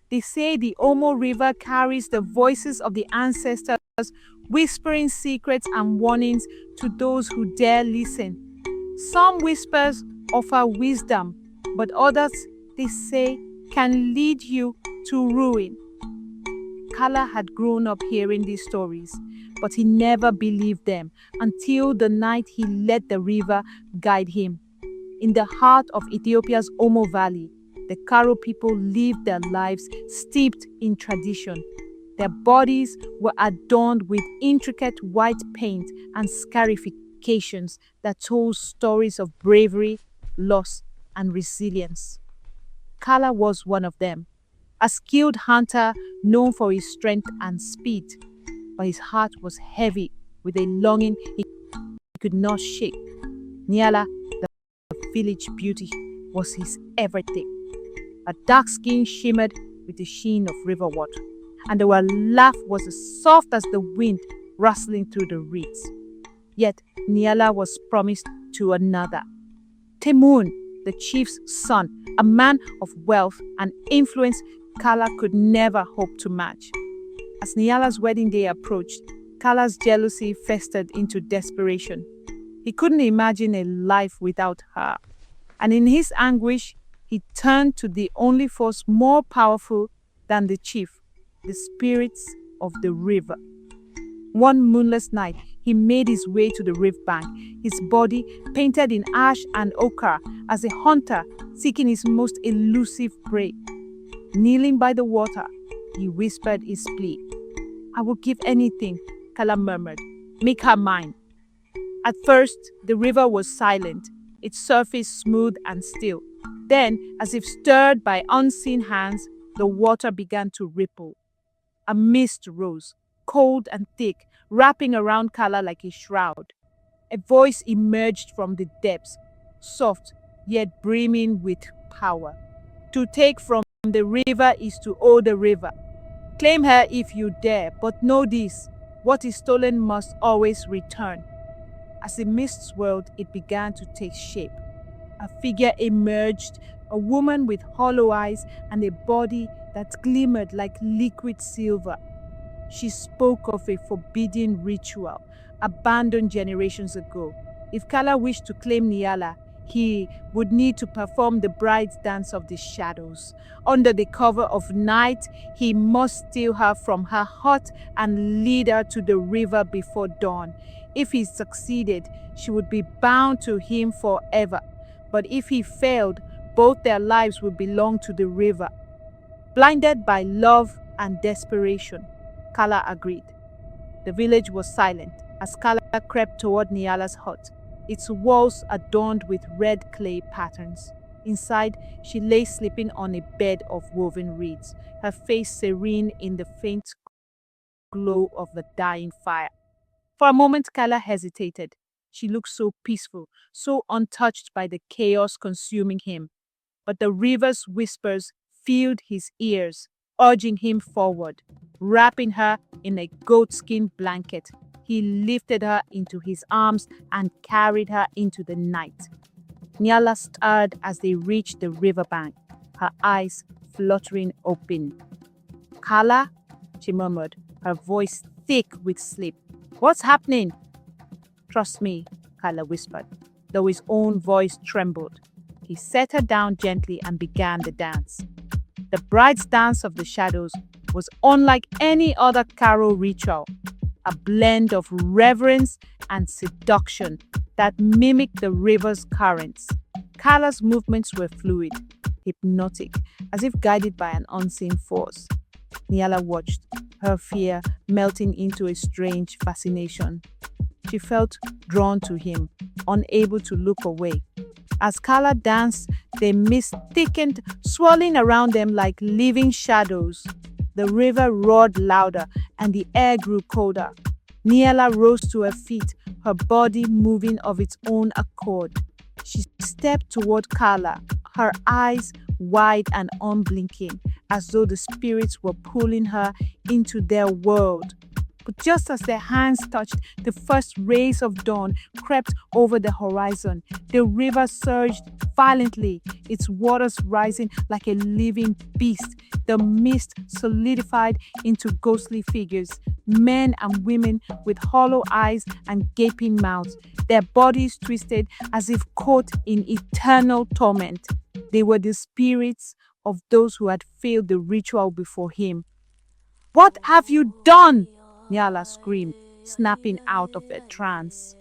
They say the Omo River carries the voices of the ancestors, whispering secrets and warnings to those who dare listen. Some whispers offer wisdom, but others, they say, can lead you to ruin. Kala had grown up hearing these stories, but he never believed them until the night he let the river guide him. In the heart of Ethiopia's Omo Valley, the Karo people lived their lives steeped in tradition. Their bodies were adorned with intricate white paint and scarifications that told stories of bravery, loss, and resilience. Kala was one of them, a skilled hunter known for his strength and speed, but his heart was heavy with a longing he could not shake. Nyala, the village beauty, was his everything. Her dark skin shimmered with the sheen of river water, and her laugh was as soft as the wind rustling through the reeds. Yet Nyala was promised to another. Temun, the chief's son, a man of wealth and influence Kala could never hope to match. As Nyala's wedding day approached, Kala's jealousy festered into desperation. He couldn't imagine a life without her, and in his anguish, he turned to the only force more powerful than the chief, the spirits of the river. One moonless night, he made his way to the river bank, his body painted in ash and ochre as a hunter seeking his most elusive prey. Kneeling by the water, he whispered his plea. "I will give anything," Kala murmured. "Make her mine." At first, the river was silent, its surface smooth and still. Then, as if stirred by unseen hands, the water began to ripple. A mist rose, cold and thick, wrapping around Kala like a shroud. A voice emerged from the depths, soft yet brimming with power. "To take from the river is to owe the river. Claim her if you dare, but know this, what is stolen must always return." As the mist swirled, it began to take shape. A figure emerged, a woman with hollow eyes and a body that glimmered like liquid silver. She spoke of a forbidden ritual, abandoned generations ago. If Kala wished to claim Nyala, he would need to perform the bride's dance of the shadows. Under the cover of night, he must steal her from her hut and lead her to the river before dawn. If he succeeded, she would be bound to him forever. But if he failed, both their lives would belong to the river. Blinded by love and desperation, Kala agreed. The village was silent as Kala crept toward Nyala's hut, its walls adorned with red clay patterns. Inside, she lay sleeping on a bed of woven reeds, her face serene in the faint glow of the dying fire. For a moment, Kala hesitated. She looked so peaceful, so untouched by the chaos consuming him. But the river's whispers filled his ears, urging him forward. Wrapping her in a goatskin blanket, he lifted her into his arms and carried her into the night. Nyala stirred as they reached the riverbank, her eyes fluttering open. "Kala," she murmured, her voice thick with sleep. "What's happening?" "Trust me," Kala whispered, though his own voice trembled. He set her down gently and began the dance. The bride's dance of the shadows was unlike any other Karo ritual, a blend of reverence and seduction that mimicked the river's currents. Kala's movements were fluid, hypnotic, as if guided by an unseen force. Nyala watched, her fear melting into a strange fascination. She felt drawn to him, unable to look away. As Kala danced, the mist thickened, swirling around them like living shadows. The river roared louder and the air grew colder. Nyala rose to her feet, her body moving of its own accord. She stepped toward Kala, her eyes wide and unblinking, as though the spirits were pulling her into their world. But just as their hands touched, the first rays of dawn crept over the horizon. The river surged violently, its waters rising like a living beast. The mist solidified into ghostly figures, men and women with hollow eyes and gaping mouths, their bodies twisted as if caught in eternal torment. They were the spirits of those who had failed the ritual before him. "What have you done?" Nyala screamed, snapping out of a trance.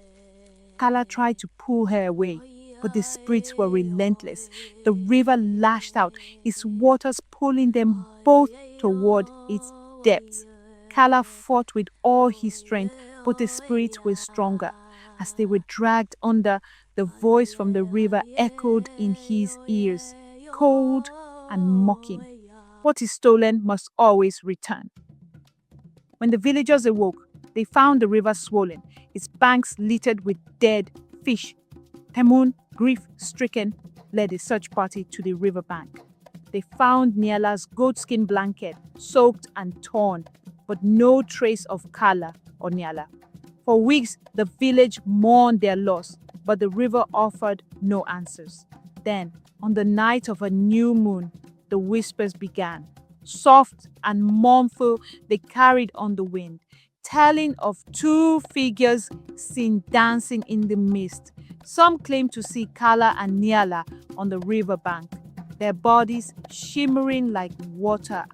Kala tried to pull her away, but the spirits were relentless. The river lashed out, its waters pulling them both toward its depths. Kala fought with all his strength, but the spirits were stronger. As they were dragged under, the voice from the river echoed in his ears, cold and mocking. "What is stolen must always return." When the villagers awoke, they found the river swollen, its banks littered with dead fish. Temun, grief-stricken, led a search party to the riverbank. They found Nyala's goatskin blanket, soaked and torn, but no trace of Kala or Nyala. For weeks, the village mourned their loss, but the river offered no answers. Then, on the night of a new moon, the whispers began. Soft and mournful, they carried on the wind, telling of two figures seen dancing in the mist. Some claimed to see Kala and Nyala on the riverbank, their bodies shimmering like water,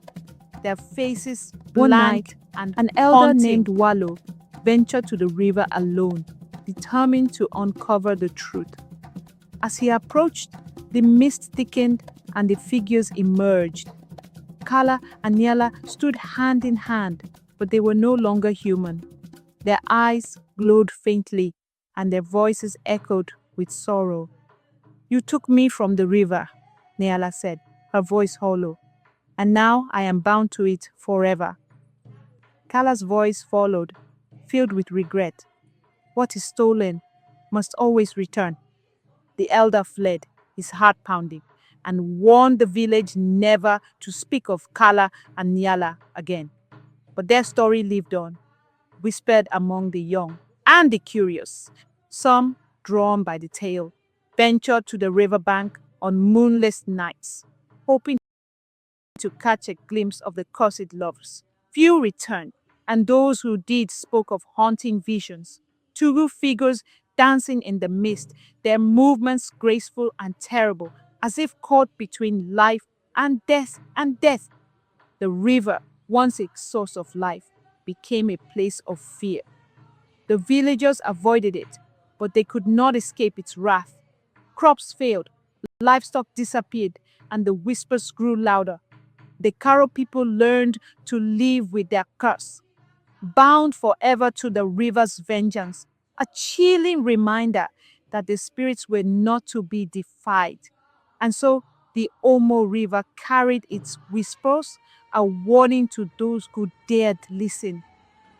their faces blank and an elder haunting. named Wallo ventured to the river alone, determined to uncover the truth. As he approached, the mist thickened and the figures emerged. Kala and Nyala stood hand in hand, but they were no longer human. Their eyes glowed faintly, and their voices echoed with sorrow. "You took me from the river," Nyala said, her voice hollow, "and now I am bound to it forever." Kala's voice followed, filled with regret. "What is stolen must always return." The elder fled, his heart pounding, and warned the village never to speak of Kala and Nyala again. But their story lived on, whispered among the young and the curious. Some, drawn by the tale, ventured to the riverbank on moonless nights, hoping to catch a glimpse of the cursed lovers. Few returned, and those who did spoke of haunting visions, two figures dancing in the mist, their movements graceful and terrible, as if caught between life and death and death. The river, once a source of life, became a place of fear. The villagers avoided it, but they could not escape its wrath. Crops failed, livestock disappeared, and the whispers grew louder. The Karo people learned to live with their curse, bound forever to the river's vengeance, a chilling reminder that the spirits were not to be defied. And so the Omo River carried its whispers, a warning to those who dared listen.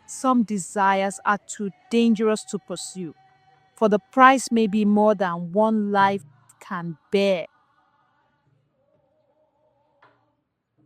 Some desires are too dangerous to pursue, for the price may be more than one life can bear.